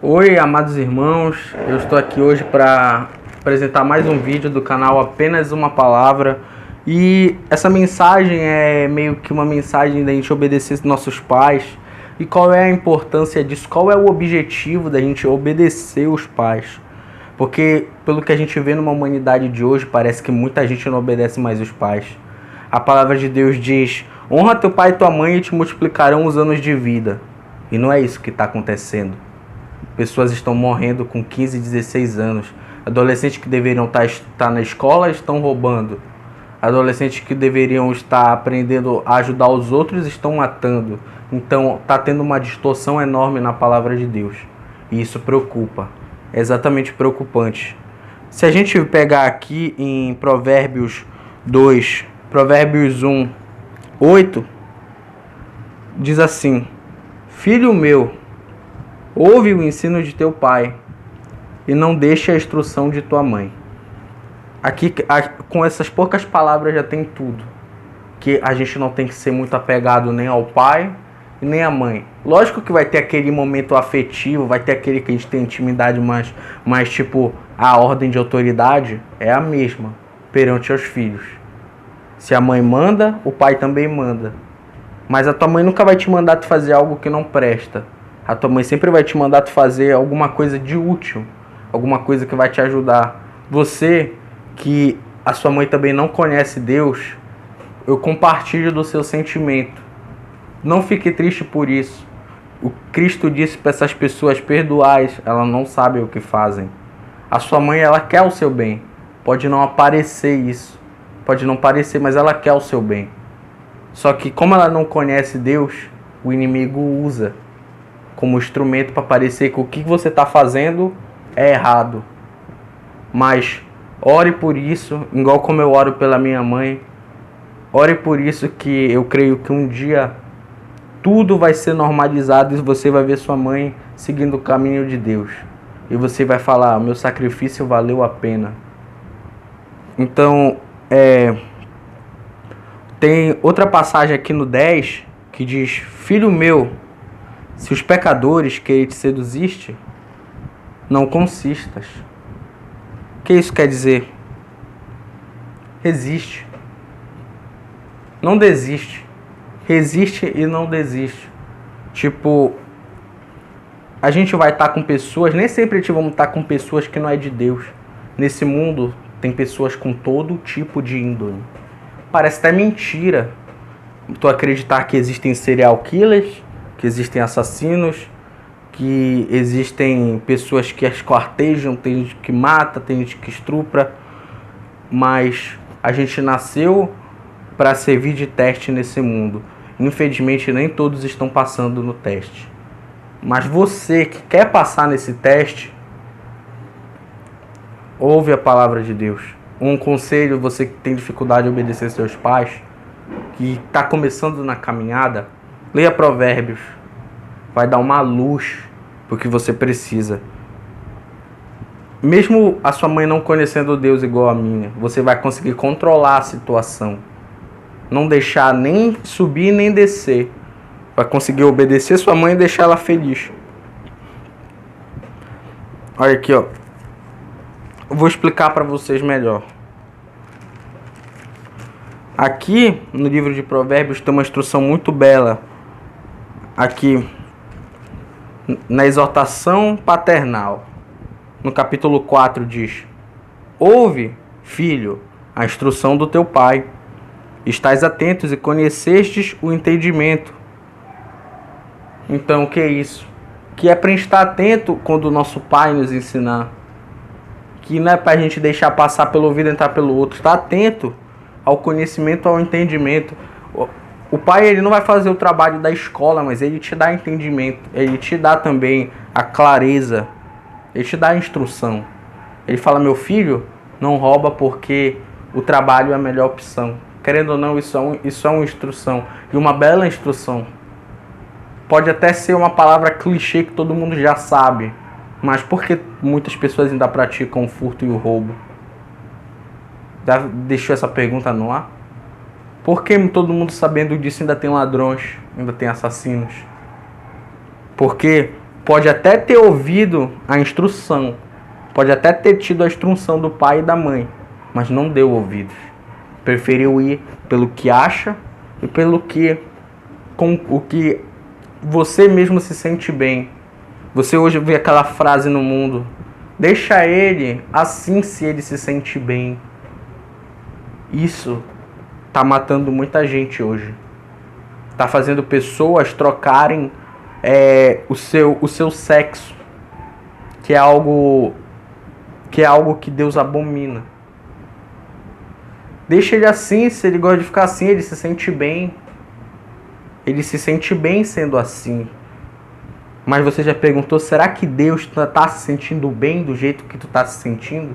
Oi, amados irmãos, eu estou aqui hoje para apresentar mais um vídeo do canal Apenas Uma Palavra. E essa mensagem é meio que uma mensagem da gente obedecer nossos pais. E qual é a importância disso? Qual é o objetivo da gente obedecer os pais? Porque pelo que a gente vê numa humanidade de hoje, parece que muita gente não obedece mais os pais. A palavra de Deus diz: honra teu pai e tua mãe e te multiplicarão os anos de vida. E não é isso que está acontecendo. Pessoas estão morrendo com 15, 16 anos. Adolescentes que deveriam estar na escola estão roubando. Adolescentes que deveriam estar aprendendo a ajudar os outros estão matando. Então está tendo uma distorção enorme na palavra de Deus. E isso preocupa. É exatamente preocupante. Se a gente pegar aqui em Provérbios 2, Provérbios 1, 8, diz assim: filho meu, ouve o ensino de teu pai e não deixe a instrução de tua mãe. Aqui, com essas poucas palavras já tem tudo. Que a gente não tem que ser muito apegado nem ao pai e nem à mãe. Lógico que vai ter aquele momento afetivo, vai ter aquele que a gente tem intimidade, mas tipo, a ordem de autoridade é a mesma perante aos filhos. Se a mãe manda, o pai também manda. Mas a tua mãe nunca vai te mandar te fazer algo que não presta. A tua mãe sempre vai te mandar tu fazer alguma coisa de útil, alguma coisa que vai te ajudar. Você, que a sua mãe também não conhece Deus, eu compartilho do seu sentimento. Não fique triste por isso. O Cristo disse para essas pessoas: perdoais, elas não sabem o que fazem. A sua mãe, ela quer o seu bem. Pode não aparecer isso, pode não parecer, mas ela quer o seu bem. Só que como ela não conhece Deus, o inimigo usa como instrumento para parecer que o que você está fazendo é errado. Mas ore por isso, igual como eu oro pela minha mãe. Ore por isso, que eu creio que um dia tudo vai ser normalizado e você vai ver sua mãe seguindo o caminho de Deus. E você vai falar: meu sacrifício valeu a pena. Então, tem outra passagem aqui no 10 que diz: filho meu, se os pecadores querem te seduzir, não consistas. O que isso quer dizer? Resiste. Não desiste. Resiste e não desiste. Tipo, a gente vai estar com pessoas, nem sempre vamos estar com pessoas que não é de Deus. Nesse mundo tem pessoas com todo tipo de índole. Parece até mentira tu acreditar que existem serial killers, que existem assassinos, que existem pessoas que esquartejam, tem gente que mata, tem gente que estupra. Mas a gente nasceu para servir de teste nesse mundo. Infelizmente nem todos estão passando no teste. Mas você que quer passar nesse teste, ouve a palavra de Deus. Um conselho: você que tem dificuldade de obedecer seus pais, que está começando na caminhada, leia Provérbios. Vai dar uma luz porque você precisa. Mesmo a sua mãe não conhecendo Deus igual a minha, você vai conseguir controlar a situação. Não deixar nem subir nem descer. Vai conseguir obedecer sua mãe e deixar ela feliz. Olha aqui, ó. Eu vou explicar para vocês melhor. Aqui no livro de Provérbios tem uma instrução muito bela. Aqui na exortação paternal, no capítulo 4 diz: ouve, filho, a instrução do teu pai. Estais atentos e conhecestes o entendimento. Então, o que é isso? Que é para estar atento quando o nosso pai nos ensinar. Que não é para a gente deixar passar pelo ouvido e entrar pelo outro. Estar atento ao conhecimento, ao entendimento. O pai, ele não vai fazer o trabalho da escola, mas ele te dá entendimento. Ele te dá também a clareza. Ele te dá a instrução. Ele fala: meu filho, não rouba porque o trabalho é a melhor opção. Querendo ou não, isso é uma instrução. E uma bela instrução. Pode até ser uma palavra clichê que todo mundo já sabe. Mas por que muitas pessoas ainda praticam o furto e o roubo? Já deixou essa pergunta no ar? Por que todo mundo sabendo disso ainda tem ladrões, ainda tem assassinos? Porque pode até ter ouvido a instrução, pode até ter tido a instrução do pai e da mãe, mas não deu ouvidos. Preferiu ir pelo que acha e pelo que, com o que você mesmo se sente bem. Você hoje vê aquela frase no mundo: deixa ele assim se ele se sente bem. Isso tá matando muita gente hoje. Tá fazendo pessoas trocarem o seu sexo, que é algo que Deus abomina. Deixa ele assim, se ele gosta de ficar assim, ele se sente bem. Ele se sente bem sendo assim. Mas você já perguntou, será que Deus está se sentindo bem do jeito que tu está se sentindo?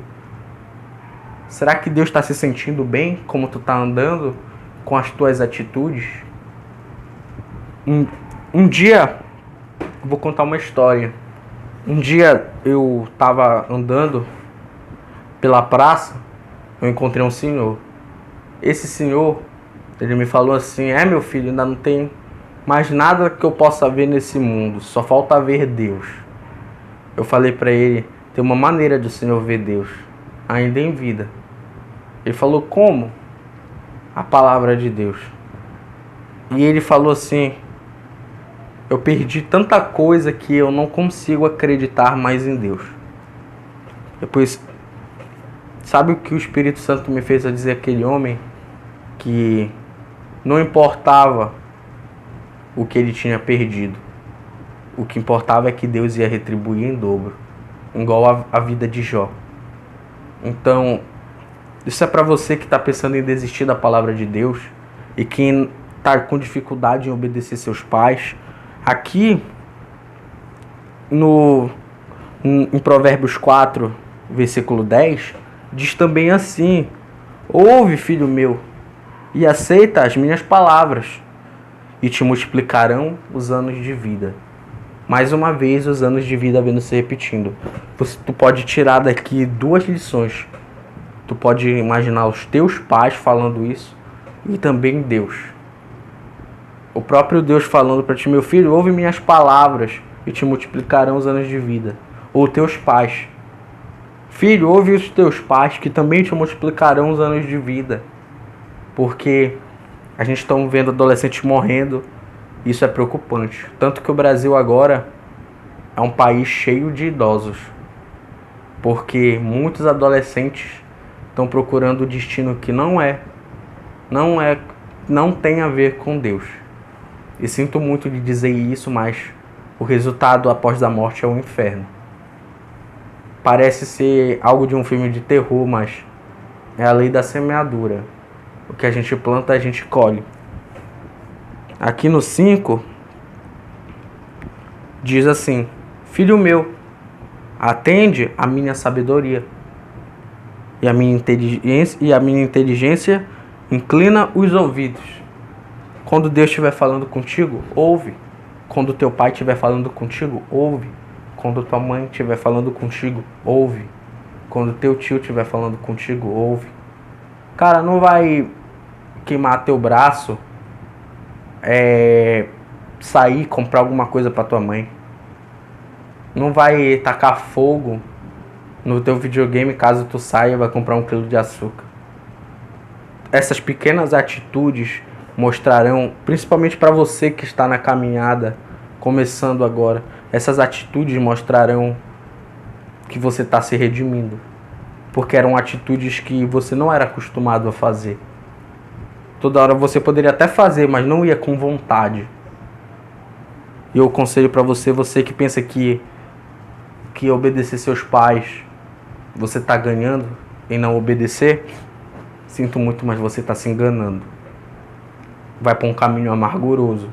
Será que Deus está se sentindo bem como tu está andando com as tuas atitudes? Um dia, vou contar uma história. Um dia eu estava andando pela praça, eu encontrei um senhor. Esse senhor, ele me falou assim: meu filho, ainda não tem mais nada que eu possa ver nesse mundo, só falta ver Deus. Eu falei para ele: tem uma maneira de o Senhor ver Deus, ainda em vida. Ele falou: como? A palavra de Deus. E ele falou assim: eu perdi tanta coisa que eu não consigo acreditar mais em Deus. Depois, sabe o que o Espírito Santo me fez a dizer àquele homem? Que não importava o que ele tinha perdido. O que importava é que Deus ia retribuir em dobro, igual a vida de Jó. Então, isso é para você que está pensando em desistir da palavra de Deus e que está com dificuldade em obedecer seus pais. Aqui, em Provérbios 4, versículo 10, diz também assim: ouve, filho meu, e aceita as minhas palavras, e te multiplicarão os anos de vida. Mais uma vez, os anos de vida vendo se repetindo. Tu pode tirar daqui duas lições. Tu pode imaginar os teus pais falando isso e também Deus. O próprio Deus falando para ti: meu filho, ouve minhas palavras e te multiplicarão os anos de vida. Ou teus pais: filho, ouve os teus pais que também te multiplicarão os anos de vida. Porque a gente está vendo adolescentes morrendo. Isso é preocupante. Tanto que o Brasil agora é um país cheio de idosos. Porque muitos adolescentes estão procurando o destino que não tem a ver com Deus. E sinto muito de dizer isso, mas o resultado após a morte é o inferno. Parece ser algo de um filme de terror, mas é a lei da semeadura. O que a gente planta, a gente colhe. Aqui no 5, diz assim: filho meu, atende a minha sabedoria, e a minha inteligência inclina os ouvidos. Quando Deus estiver falando contigo, ouve. Quando teu pai estiver falando contigo, ouve. Quando tua mãe estiver falando contigo, ouve. Quando teu tio estiver falando contigo, ouve. Cara, não vai queimar teu braço, sair, comprar alguma coisa pra tua mãe. Não vai tacar fogo no teu videogame caso tu saia e vai comprar 1 quilo de açúcar. Essas pequenas atitudes mostrarão, principalmente para você que está na caminhada, começando agora, essas atitudes mostrarão que você está se redimindo. Porque eram atitudes que você não era acostumado a fazer. Toda hora você poderia até fazer, mas não ia com vontade. E eu aconselho para você que pensa que obedecer seus pais, você está ganhando em não obedecer, sinto muito, mas você está se enganando. Vai para um caminho amarguroso.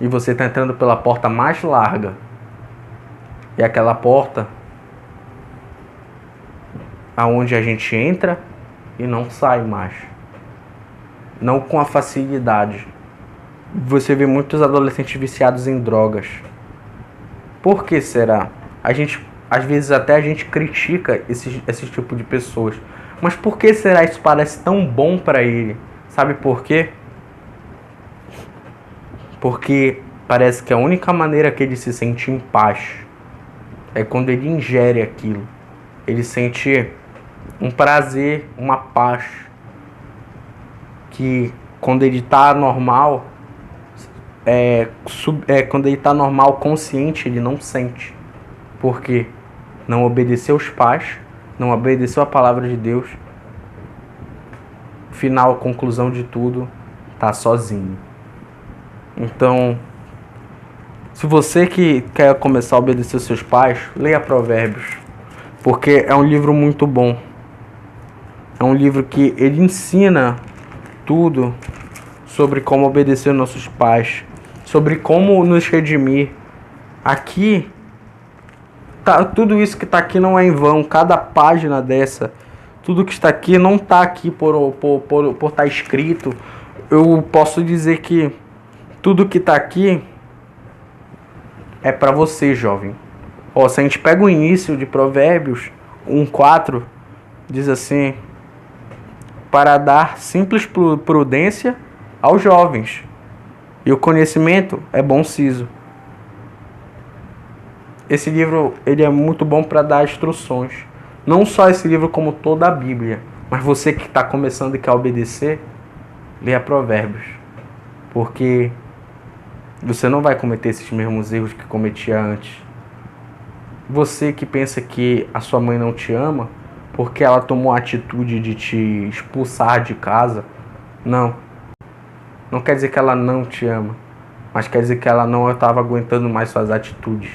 E você está entrando pela porta mais larga. E aquela porta aonde a gente entra e não sai mais. Não com a facilidade. Você vê muitos adolescentes viciados em drogas. Por que será? Às vezes até a gente critica esse tipo de pessoas. Mas por que será isso parece tão bom para ele? Sabe por quê? Porque parece que a única maneira que ele se sente em paz É quando ele ingere aquilo. Ele sente um prazer, uma paz. Que quando ele está normal, quando ele está normal, consciente, ele não sente. Porque não obedeceu os pais, não obedeceu a palavra de Deus. Final, conclusão de tudo, tá sozinho. Então, se você que quer começar a obedecer os seus pais, leia Provérbios, porque é um livro muito bom. É um livro que ele ensina tudo sobre como obedecer aos nossos pais, sobre como nos redimir. Aqui, tudo isso que está aqui não é em vão. Cada página dessa, tudo que está aqui não está aqui por estar escrito. Eu posso dizer que tudo que está aqui é para você, jovem. Se a gente pega o início de Provérbios 1:4, diz assim: para dar simples prudência aos jovens, e o conhecimento é bom siso. Esse livro ele é muito bom para dar instruções. Não só esse livro, como toda a Bíblia. Mas você que está começando e quer obedecer, leia Provérbios. Porque você não vai cometer esses mesmos erros que cometia antes. Você que pensa que a sua mãe não te ama porque ela tomou a atitude de te expulsar de casa, não quer dizer que ela não te ama, mas quer dizer que ela não estava aguentando mais suas atitudes.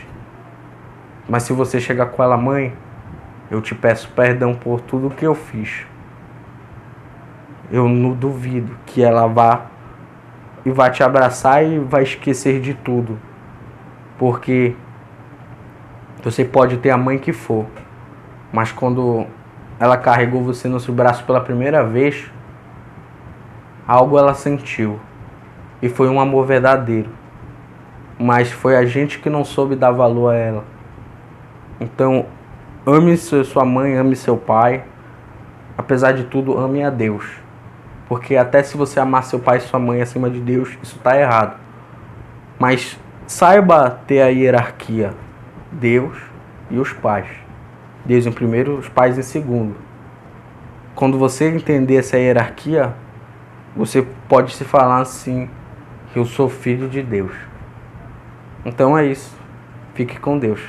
Mas se você chegar com ela: mãe, eu te peço perdão por tudo que eu fiz, eu não duvido que ela vá te abraçar e vai esquecer de tudo. Porque você pode ter a mãe que for, mas quando ela carregou você no seu braço pela primeira vez, algo ela sentiu. E foi um amor verdadeiro. Mas foi a gente que não soube dar valor a ela. Então, ame sua mãe, ame seu pai. Apesar de tudo, ame a Deus. Porque até se você amar seu pai e sua mãe acima de Deus, isso está errado. Mas saiba ter a hierarquia: Deus e os pais. Deus em primeiro, os pais em segundo. Quando você entender essa hierarquia, você pode se falar assim: eu sou filho de Deus. Então é isso. Fique com Deus.